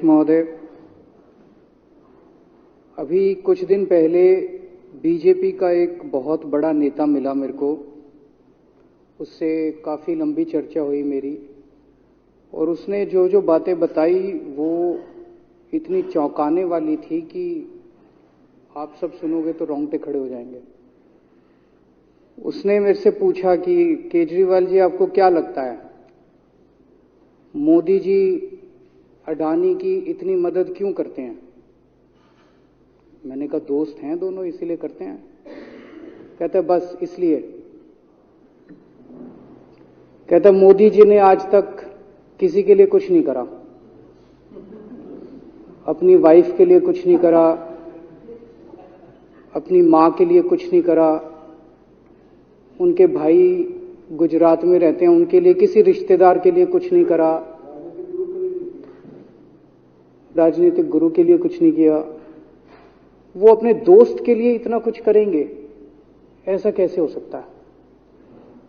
महोदय, अभी कुछ दिन पहले बीजेपी का एक बहुत बड़ा नेता मिला मेरे को। उससे काफ़ी लंबी चर्चा हुई मेरी, और उसने जो जो बातें बताई वो इतनी चौंकाने वाली थी कि आप सब सुनोगे तो रोंगटे खड़े हो जाएंगे। उसने मेरे से पूछा कि केजरीवाल जी, आपको क्या लगता है मोदी जी अडानी की इतनी मदद क्यों करते हैं? मैंने कहा दोस्त हैं दोनों, इसीलिए करते हैं। कहता बस इसलिए। कहता मोदी जी ने आज तक किसी के लिए कुछ नहीं करा, अपनी वाइफ के लिए कुछ नहीं करा, अपनी मां के लिए कुछ नहीं करा, उनके भाई गुजरात में रहते हैं उनके लिए, किसी रिश्तेदार के लिए कुछ नहीं करा, राजनीतिक गुरु के लिए कुछ नहीं किया। वो अपने दोस्त के लिए इतना कुछ करेंगे, ऐसा कैसे हो सकता है?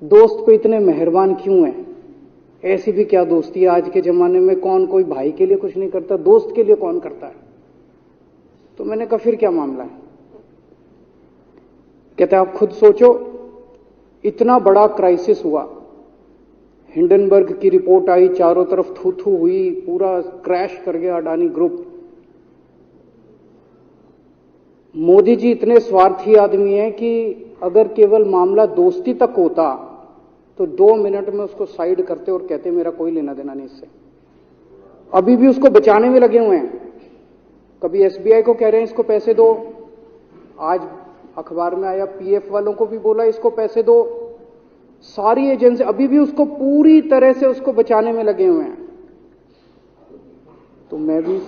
दोस्त पे इतने मेहरबान क्यों हैं? ऐसी भी क्या दोस्ती है आज के जमाने में? कौन कोई भाई के लिए कुछ नहीं करता, दोस्त के लिए कौन करता है? तो मैंने कहा फिर क्या मामला है? कहते आप खुद सोचो, इतना बड़ा क्राइसिस हुआ, हिंडनबर्ग की रिपोर्ट आई, चारों तरफ थू थू हुई, पूरा क्रैश कर गया अडानी ग्रुप। मोदी जी इतने स्वार्थी आदमी हैं कि अगर केवल मामला दोस्ती तक होता तो 2 मिनट में उसको साइड करते और कहते मेरा कोई लेना देना नहीं इससे। अभी भी उसको बचाने में लगे हुए हैं। कभी एसबीआई को कह रहे हैं इसको पैसे दो, आज अखबार में आया पीएफ वालों को भी बोला इसको पैसे दो। सारी एजेंसी अभी भी उसको पूरी तरह से उसको बचाने में लगे हुए हैं। तो मैं भी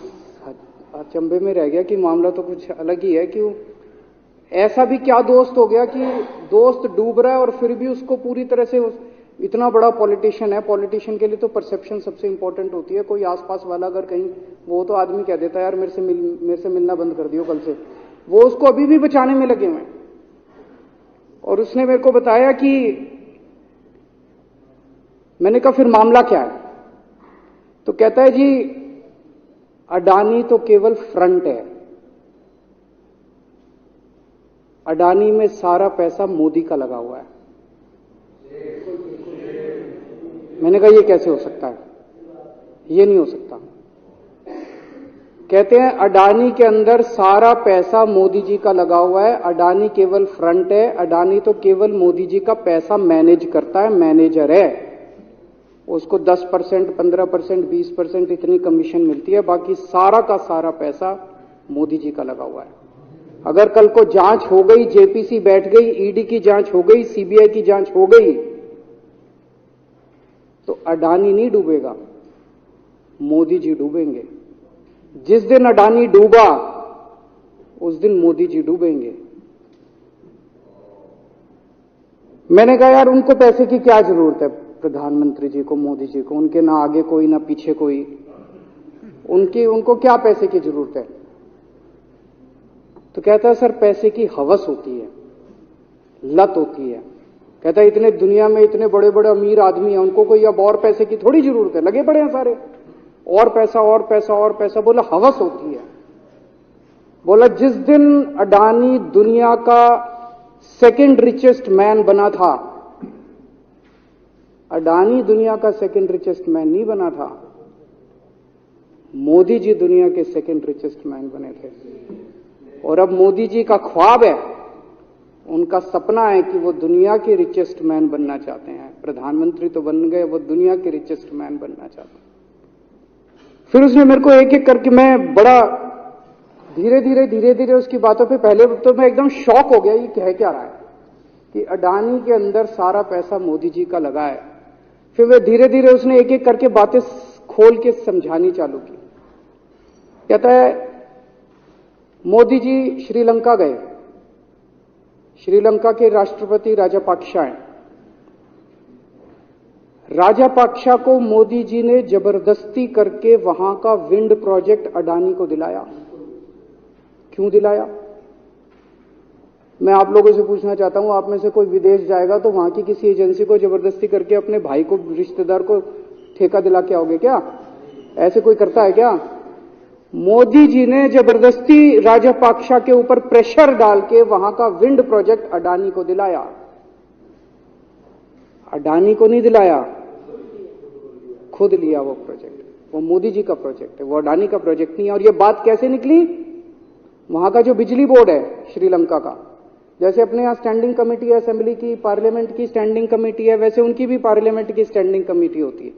अचंभे में रह गया कि मामला तो कुछ अलग ही है। क्यों? ऐसा भी क्या दोस्त हो गया कि दोस्त डूब रहा है और फिर भी उसको पूरी तरह से इतना बड़ा पॉलिटिशियन है। पॉलिटिशियन के लिए तो परसेप्शन सबसे इंपॉर्टेंट होती है। कोई आसपास वाला अगर कहीं, वो तो आदमी कह देता है यार मेरे से मिलना बंद कर दियो कल से। वो उसको अभी भी बचाने में लगे हुए हैं। और उसने मेरे को बताया कि, मैंने कहा फिर मामला क्या है? तो कहता है जी अडानी तो केवल फ्रंट है, अडानी में सारा पैसा मोदी का लगा हुआ है। मैंने कहा ये कैसे हो सकता है? ये नहीं हो सकता। कहते हैं अडानी के अंदर सारा पैसा मोदी जी का लगा हुआ है, अडानी केवल फ्रंट है, अडानी तो केवल मोदी जी का पैसा मैनेज करता है, मैनेजर है। उसको 10%, 15%, 20% इतनी कमीशन मिलती है, बाकी सारा का सारा पैसा मोदी जी का लगा हुआ है। अगर कल को जांच हो गई, जेपीसी बैठ गई, ईडी की जांच हो गई, सीबीआई की जांच हो गई, तो अडानी नहीं डूबेगा, मोदी जी डूबेंगे। जिस दिन अडानी डूबा उस दिन मोदी जी डूबेंगे। मैंने कहा यार उनको पैसे की क्या जरूरत है? प्रधानमंत्री जी को, मोदी जी को, उनके ना आगे कोई ना पीछे कोई, उनको क्या पैसे की जरूरत है? तो कहता है सर पैसे की हवस होती है, लत होती है। कहता है इतने दुनिया में इतने बड़े बड़े अमीर आदमी हैं, उनको कोई अब और पैसे की थोड़ी जरूरत है, लगे पड़े हैं सारे, और पैसा और पैसा और पैसा। बोला हवस होती है। बोला जिस दिन अडानी दुनिया का सेकंड रिचेस्ट मैन बना था, अडानी दुनिया का सेकंड रिचेस्ट मैन नहीं बना था, मोदी जी दुनिया के सेकंड रिचेस्ट मैन बने थे। और अब मोदी जी का ख्वाब है, उनका सपना है कि वो दुनिया के रिचेस्ट मैन बनना चाहते हैं। प्रधानमंत्री तो बन गए, वो दुनिया के रिचेस्ट मैन बनना चाहते हैं। फिर उसने मेरे को एक एक करके, मैं बड़ा धीरे धीरे उसकी बातों पे, पहले तो मैं एकदम शॉक हो गया ये कह क्या रहा है कि अडानी के अंदर सारा पैसा मोदी जी का लगा है। फिर वे धीरे धीरे उसने एक एक करके बातें खोल के समझानी चालू की। कहता है मोदी जी श्रीलंका गए, श्रीलंका के राष्ट्रपति राजापाक्सा हैं। राजापाक्सा को मोदी जी ने जबरदस्ती करके वहां का विंड प्रोजेक्ट अडानी को दिलाया। क्यों दिलाया? मैं आप लोगों से पूछना चाहता हूं, आप में से कोई विदेश जाएगा तो वहां की किसी एजेंसी को जबरदस्ती करके अपने भाई को, रिश्तेदार को ठेका दिला के आओगे क्या? ऐसे कोई करता है क्या? मोदी जी ने जबरदस्ती राजपाक्षा के ऊपर प्रेशर डाल के वहां का विंड प्रोजेक्ट अडानी को दिलाया। अडानी को नहीं दिलाया, खुद लिया वो प्रोजेक्ट। वो मोदी जी का प्रोजेक्ट है, वो अडानी का प्रोजेक्ट नहीं है। और ये बात कैसे निकली? वहां का जो बिजली बोर्ड है श्रीलंका का, जैसे अपने यहां स्टैंडिंग कमेटी है असेंबली की, पार्लियामेंट की स्टैंडिंग कमेटी है, वैसे उनकी भी पार्लियामेंट की स्टैंडिंग कमेटी होती है।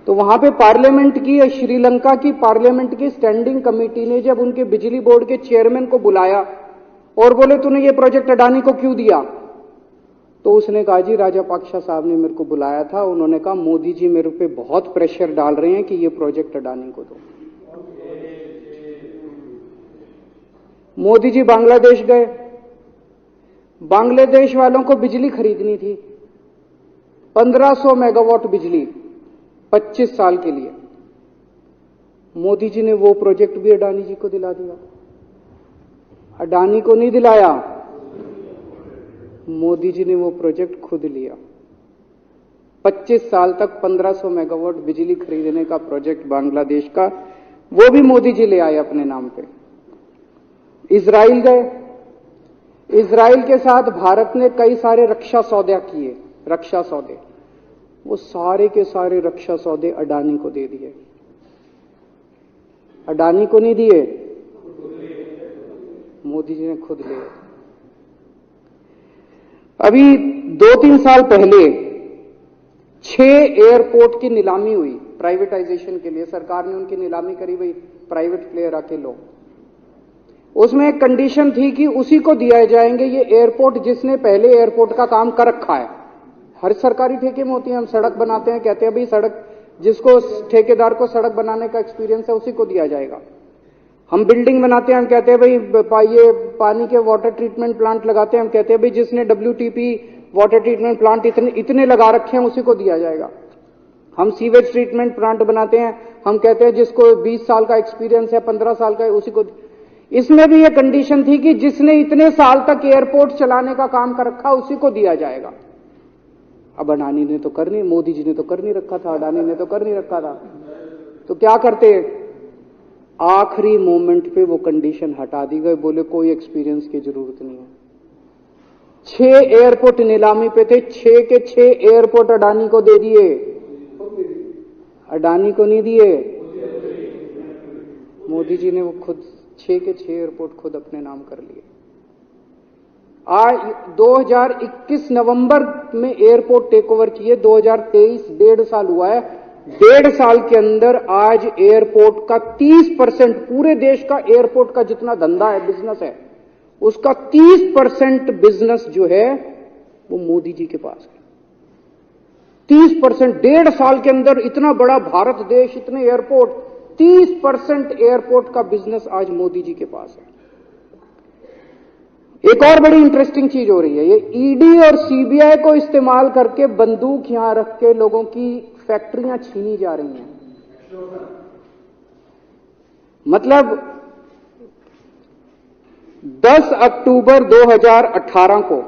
तो वहां पे पार्लियामेंट की, श्रीलंका की पार्लियामेंट की स्टैंडिंग कमेटी ने जब उनके बिजली बोर्ड के चेयरमैन को बुलाया और बोले तूने ये प्रोजेक्ट अडानी को क्यों दिया, तो उसने कहा जी राजापाक्सा साहब ने मेरे को बुलाया था, उन्होंने कहा मोदी जी मेरे पे बहुत प्रेशर डाल रहे हैं कि ये प्रोजेक्ट अडानी को दो। मोदी जी बांग्लादेश गए, बांग्लादेश वालों को बिजली खरीदनी थी, 1500 मेगावाट बिजली 25 साल के लिए। मोदी जी ने वो प्रोजेक्ट भी अडानी जी को दिला दिया। अडानी को नहीं दिलाया, मोदी जी ने वो प्रोजेक्ट खुद लिया। 25 साल तक 1500 मेगावाट बिजली खरीदने का प्रोजेक्ट बांग्लादेश का, वो भी मोदी जी ले आए अपने नाम पे। इजराइल गए, इजराइल के साथ भारत ने कई सारे रक्षा सौदे किए, रक्षा सौदे, वो सारे के सारे रक्षा सौदे अडानी को दे दिए। अडानी को नहीं दिए, मोदी जी ने खुद लिए। अभी 2-3 साल पहले 6 एयरपोर्ट की नीलामी हुई प्राइवेटाइजेशन के लिए, सरकार ने उनकी नीलामी करी, भाई प्राइवेट प्लेयर आके लो। उसमें एक कंडीशन थी कि उसी को दिया जाएंगे ये एयरपोर्ट जिसने पहले एयरपोर्ट का काम कर रखा है। हर सरकारी ठेके में होती है, हम सड़क बनाते हैं, कहते हैं भाई सड़क, जिसको ठेकेदार को सड़क बनाने का एक्सपीरियंस है उसी को दिया जाएगा। हम बिल्डिंग बनाते हैं, हम कहते हैं भाई ये पानी के वाटर ट्रीटमेंट प्लांट लगाते हैं, हम कहते हैं भाई जिसने WTP वाटर ट्रीटमेंट प्लांट इतने लगा रखे हैं उसी को दिया जाएगा। हम सीवेज ट्रीटमेंट प्लांट बनाते हैं, हम कहते हैं जिसको 20 साल का एक्सपीरियंस है, 15 साल का है, उसी को। इसमें भी ये कंडीशन थी कि जिसने इतने साल तक एयरपोर्ट चलाने का काम कर रखा उसी को दिया जाएगा। अब अडानी ने तो कर नहीं, मोदी जी ने तो कर नहीं रखा था, अडानी ने तो कर नहीं रखा था, तो क्या करते? आखिरी मोमेंट पे वो कंडीशन हटा दी गई, बोले कोई एक्सपीरियंस की जरूरत नहीं है। 6 एयरपोर्ट नीलामी पे थे, 6 के 6 एयरपोर्ट अडानी को दे दिए। अडानी को नहीं दिए, मोदी जी ने वो खुद 6 के 6 एयरपोर्ट खुद अपने नाम कर लिए। आज 2021 नवंबर में एयरपोर्ट टेक ओवर किए, 2023 1.5 साल हुआ है। 1.5 साल के अंदर आज एयरपोर्ट का 30%, पूरे देश का एयरपोर्ट का जितना धंधा है, बिजनेस है, उसका 30% बिजनेस जो है वो मोदी जी के पास है। 30%, 1.5 साल के अंदर इतना बड़ा भारत देश, इतने एयरपोर्ट, 30% एयरपोर्ट का बिजनेस आज मोदी जी के पास है। एक और बड़ी इंटरेस्टिंग चीज हो रही है, ये ईडी और सीबीआई को इस्तेमाल करके बंदूक यहां रख के लोगों की फैक्ट्रियां छीनी जा रही हैं। मतलब 10 अक्टूबर 2018 को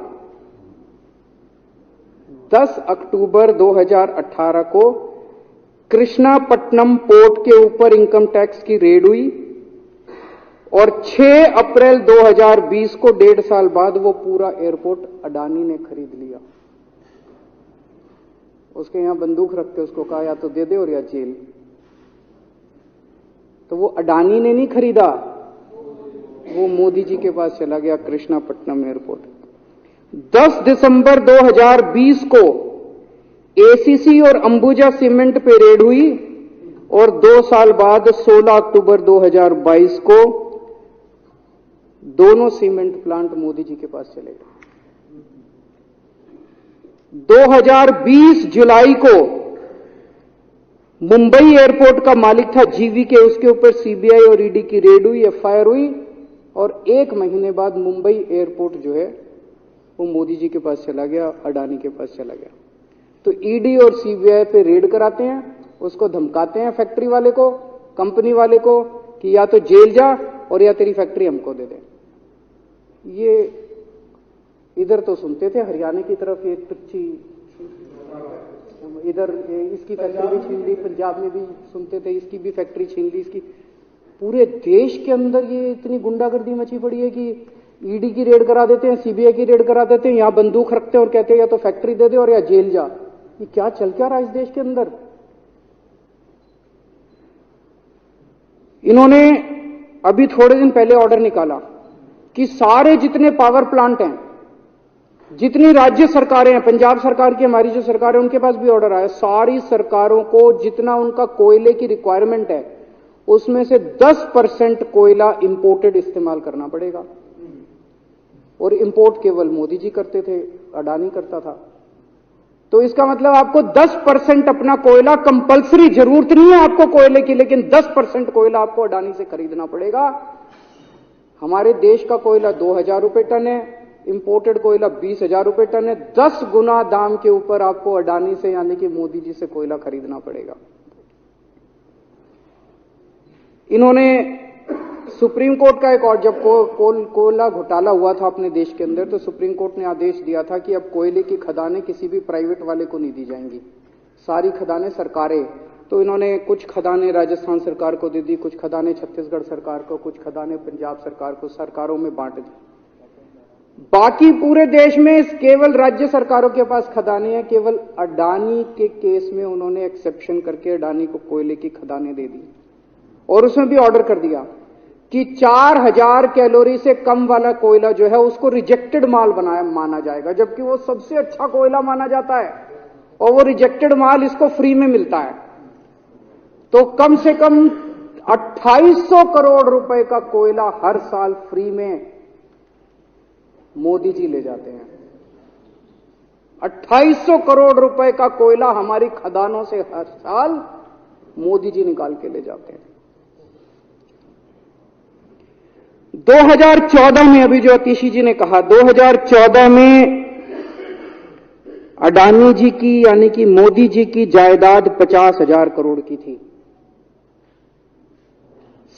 10 अक्टूबर 2018 को कृष्णापट्टनम पोर्ट के ऊपर इनकम टैक्स की रेड हुई और 6 अप्रैल 2020 को 1.5 साल बाद वो पूरा एयरपोर्ट अडानी ने खरीद लिया। उसके यहां बंदूक रख के उसको कहा या तो दे दे और या जेल। तो वो अडानी ने नहीं खरीदा, वो मोदी जी के पास चला गया कृष्णापट्टनम एयरपोर्ट। 10 दिसंबर 2020 को एसीसी और अंबुजा सीमेंट पे रेड हुई और 2 साल बाद 16 अक्टूबर 2022 को दोनों सीमेंट प्लांट मोदी जी के पास चले गए। 2020 जुलाई को मुंबई एयरपोर्ट का मालिक था जीवीके, उसके ऊपर सीबीआई और ईडी की रेड हुई, एफआईआर हुई और 1 महीने बाद मुंबई एयरपोर्ट जो है वो मोदी जी के पास चला गया, अडानी के पास चला गया। तो ईडी और सीबीआई पे रेड कराते हैं, उसको धमकाते हैं फैक्ट्री वाले को, कंपनी वाले को कि या तो जेल जा और या तेरी फैक्ट्री हमको दे दे। ये इधर तो सुनते थे हरियाणा की तरफ एक ट्रिची, इधर इसकी फैक्ट्री भी छीन ली, पंजाब में भी सुनते थे इसकी भी फैक्ट्री छीन ली, इसकी पूरे देश के अंदर ये इतनी गुंडागर्दी मची पड़ी है कि ईडी की रेड करा देते हैं, सीबीआई की रेड करा देते हैं, यहां बंदूक रखते हैं और कहते हैं या तो फैक्ट्री दे दे और या जेल जा। ये क्या चल क्या रहा है इस देश के अंदर? इन्होंने अभी थोड़े दिन पहले ऑर्डर निकाला कि सारे जितने पावर प्लांट हैं, जितनी राज्य सरकारें हैं, पंजाब सरकार की, हमारी जो सरकार है, उनके पास भी ऑर्डर आया, सारी सरकारों को जितना उनका कोयले की रिक्वायरमेंट है उसमें से 10% कोयला इंपोर्टेड इस्तेमाल करना पड़ेगा। और इंपोर्ट केवल मोदी जी करते थे, अडानी करता था। तो इसका मतलब आपको 10% अपना कोयला कंपलसरी, जरूरत नहीं है आपको कोयले की, लेकिन 10% कोयला आपको अडानी से खरीदना पड़ेगा। हमारे देश का कोयला 2000 रुपए टन है, इंपोर्टेड कोयला 20,000 रुपए टन है। 10 गुना दाम के ऊपर आपको अडानी से यानी कि मोदी जी से कोयला खरीदना पड़ेगा। इन्होंने सुप्रीम कोर्ट का एक और, जब कोयला घोटाला हुआ था अपने देश के अंदर, तो सुप्रीम कोर्ट ने आदेश दिया था कि अब कोयले की खदानें किसी भी प्राइवेट वाले को नहीं दी जाएंगी, सारी खदानें सरकारें। तो इन्होंने कुछ खदानें राजस्थान सरकार को दे दी, कुछ खदानें छत्तीसगढ़ सरकार को, कुछ खदानें पंजाब सरकार को, सरकारों में बांट दी। बाकी पूरे देश में केवल राज्य सरकारों के पास खदानें हैं। केवल अडानी के केस में उन्होंने एक्सेप्शन करके अडानी को कोयले की खदानें दे दी और उसमें भी ऑर्डर कर दिया कि 4000 कैलोरी से कम वाला कोयला जो है उसको रिजेक्टेड माल माना जाएगा, जबकि वो सबसे अच्छा कोयला माना जाता है और वो रिजेक्टेड माल इसको फ्री में मिलता है। तो कम से कम 2800 करोड़ रुपए का कोयला हर साल फ्री में मोदी जी ले जाते हैं। 2800 करोड़ रुपए का कोयला हमारी खदानों से हर साल मोदी जी निकाल के ले जाते हैं। 2014 में, अभी जो अतिशी जी ने कहा, 2014 में अडानी जी की यानी कि मोदी जी की जायदाद 50,000 करोड़ की थी।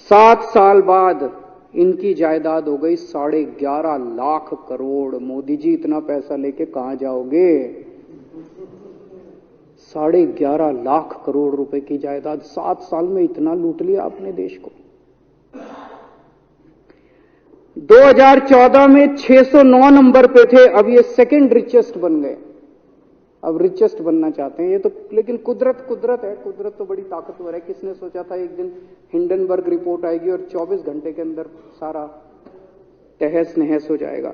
7 साल बाद इनकी जायदाद हो गई 11.5 लाख करोड़। मोदी जी इतना पैसा लेके कहां जाओगे? 11.5 लाख करोड़ रुपए की जायदाद, 7 साल में इतना लूट लिया आपने देश को। 2014 में 609 नंबर पे थे, अब ये सेकंड रिचेस्ट बन गए, अब रिचेस्ट बनना चाहते हैं ये तो। लेकिन कुदरत है, कुदरत तो बड़ी ताकतवर है। किसने सोचा था एक दिन हिंडनबर्ग रिपोर्ट आएगी और 24 घंटे के अंदर सारा तहस नहस हो जाएगा।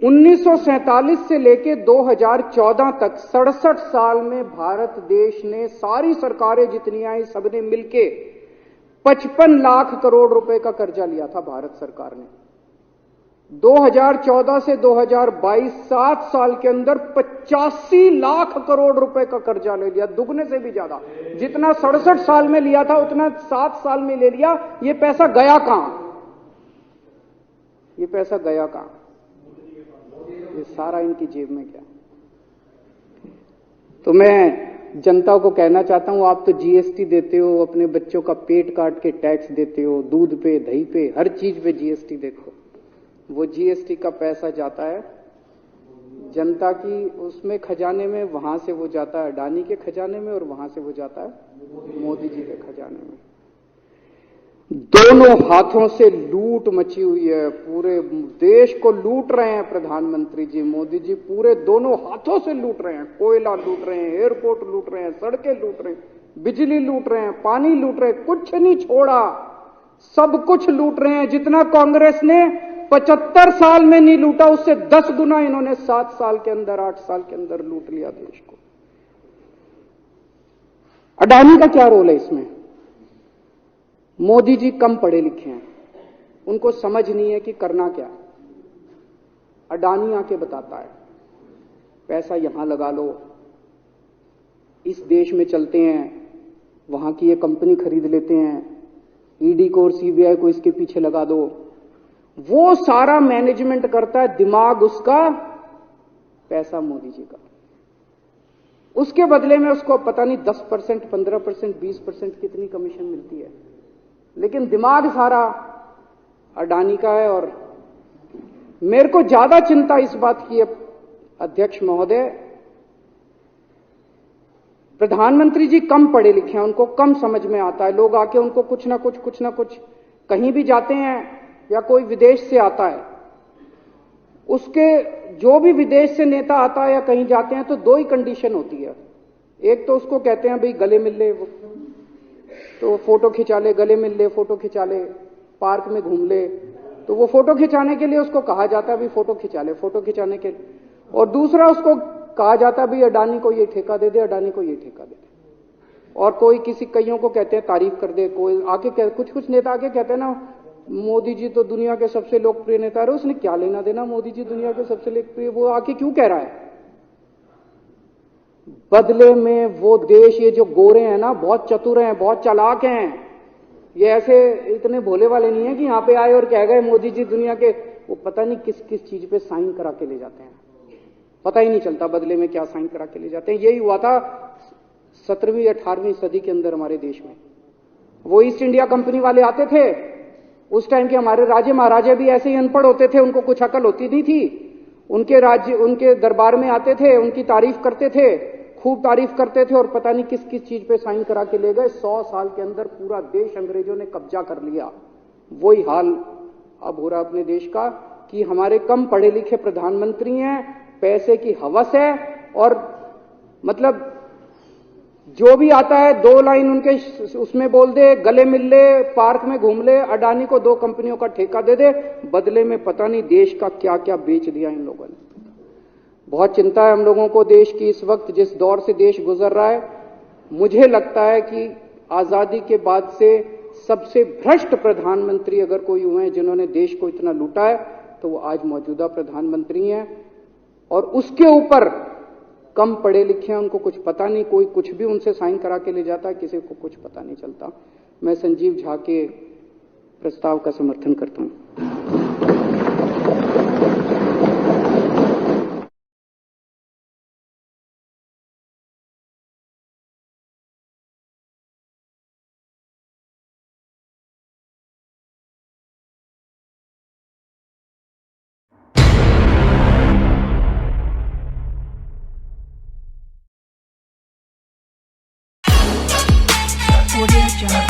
1947 से लेके 2014 तक 67 साल में भारत देश ने, सारी सरकारें जितनी आई सबने मिलके 55 लाख करोड़ रुपए का कर्जा लिया था भारत सरकार ने। 2014 से 2022 7 साल के अंदर 85 लाख करोड़ रुपए का कर्जा ले लिया, दुगने से भी ज्यादा। जितना 67 साल में लिया था उतना 7 साल में ले लिया। ये पैसा गया कहां? ये पैसा गया कहां? ये सारा इनकी जेब में गया। तो मैं जनता को कहना चाहता हूं, आप तो जीएसटी देते हो, अपने बच्चों का पेट काट के टैक्स देते हो, दूध पे, दही पे, हर चीज पे जीएसटी देखो। वो जीएसटी का पैसा जाता है जनता की उसमें खजाने में, वहां से वो जाता है अडानी के खजाने में और वहां से वो जाता है मोदी जी के खजाने में। दोनों हाथों से लूट मची हुई है, पूरे देश को लूट रहे हैं प्रधानमंत्री जी, मोदी जी पूरे दोनों हाथों से लूट रहे हैं। कोयला लूट रहे हैं, एयरपोर्ट लूट रहे हैं, सड़कें लूट रहे हैं, बिजली लूट रहे हैं, पानी लूट रहे हैं, कुछ नहीं छोड़ा, सब कुछ लूट रहे हैं। जितना कांग्रेस ने 75 साल में नहीं लूटा, उससे 10 गुना इन्होंने 7 साल के अंदर, 8 साल के अंदर लूट लिया देश को। अडानी का क्या रोल है इसमें? मोदी जी कम पढ़े लिखे हैं, उनको समझ नहीं है कि करना क्या। अडानी आके बताता है पैसा यहां लगा लो, इस देश में चलते हैं, वहां की ये कंपनी खरीद लेते हैं, ईडी को और सीबीआई को इसके पीछे लगा दो। वो सारा मैनेजमेंट करता है, दिमाग उसका, पैसा मोदी जी का। उसके बदले में उसको पता नहीं 10%, 15%, 20% कितनी कमीशन मिलती है, लेकिन दिमाग सारा अडानी का है। और मेरे को ज्यादा चिंता इस बात की है अध्यक्ष महोदय प्रधानमंत्री जी कम पढ़े लिखे हैं, उनको कम समझ में आता है। लोग आके उनको कुछ ना कुछ कहीं भी जाते हैं या कोई विदेश से आता है, उसके जो भी विदेश से नेता आता है या कहीं जाते हैं तो दो ही कंडीशन होती है। एक तो उसको कहते हैं भाई गले मिल ले, तो फोटो खिंचा ले, गले मिल ले, फोटो खिंचा ले, पार्क में घूम ले, तो वो फोटो खिंचाने के लिए उसको कहा जाता है भाई फोटो खिंचा ले, फोटो खिंचाने के। और दूसरा उसको कहा जाता है भाई अडानी को ये ठेका दे दे, अडानी को ये ठेका दे दे। और कोई किसी कईयों को कहते हैं तारीफ कर दे, कोई आके कुछ नेता आके कहते हैं ना मोदी जी तो दुनिया के सबसे लोकप्रिय नेता है। उसने क्या लेना देना मोदी जी दुनिया के सबसे लोकप्रिय, वो आके क्यों कह रहा है? बदले में वो देश, ये जो गोरे हैं ना, बहुत चतुर हैं, बहुत चालाक हैं। ये ऐसे इतने भोले वाले नहीं है कि यहां पे आए और कह गए मोदी जी दुनिया के, वो पता नहीं किस किस चीज पे साइन करा के ले जाते हैं, पता ही नहीं चलता बदले में क्या साइन करा के ले जाते हैं। यही हुआ था 17वीं 18वीं सदी के अंदर हमारे देश में। वो ईस्ट इंडिया कंपनी वाले आते थे, उस टाइम के हमारे राजे महाराजे भी ऐसे ही अनपढ़ होते थे, उनको कुछ अकल होती नहीं थी। उनके राज्य, उनके दरबार में आते थे, उनकी तारीफ करते थे, खूब तारीफ करते थे, और पता नहीं किस किस चीज पे साइन करा के ले गए। 100 साल के अंदर पूरा देश अंग्रेजों ने कब्जा कर लिया। वही हाल अब हो रहा अपने देश का कि हमारे कम पढ़े लिखे प्रधानमंत्री हैं, पैसे की हवस है, और मतलब जो भी आता है 2 लाइन उनके उसमें बोल दे, गले मिल ले, पार्क में घूम ले, अडानी को 2 कंपनियों का ठेका दे दे, बदले में पता नहीं देश का क्या क्या बेच दिया इन लोगों ने। बहुत चिंता है हम लोगों को देश की इस वक्त, जिस दौर से देश गुजर रहा है। मुझे लगता है कि आजादी के बाद से सबसे भ्रष्ट प्रधानमंत्री अगर कोई हुए हैं जिन्होंने देश को इतना लूटा है, तो वो आज मौजूदा प्रधानमंत्री हैं। और उसके ऊपर कम पढ़े लिखे हैं, उनको कुछ पता नहीं, कोई कुछ भी उनसे साइन करा के ले जाता है, किसी को कुछ पता नहीं चलता। मैं संजीव झा के प्रस्ताव का समर्थन करता हूं। Audio Jungle.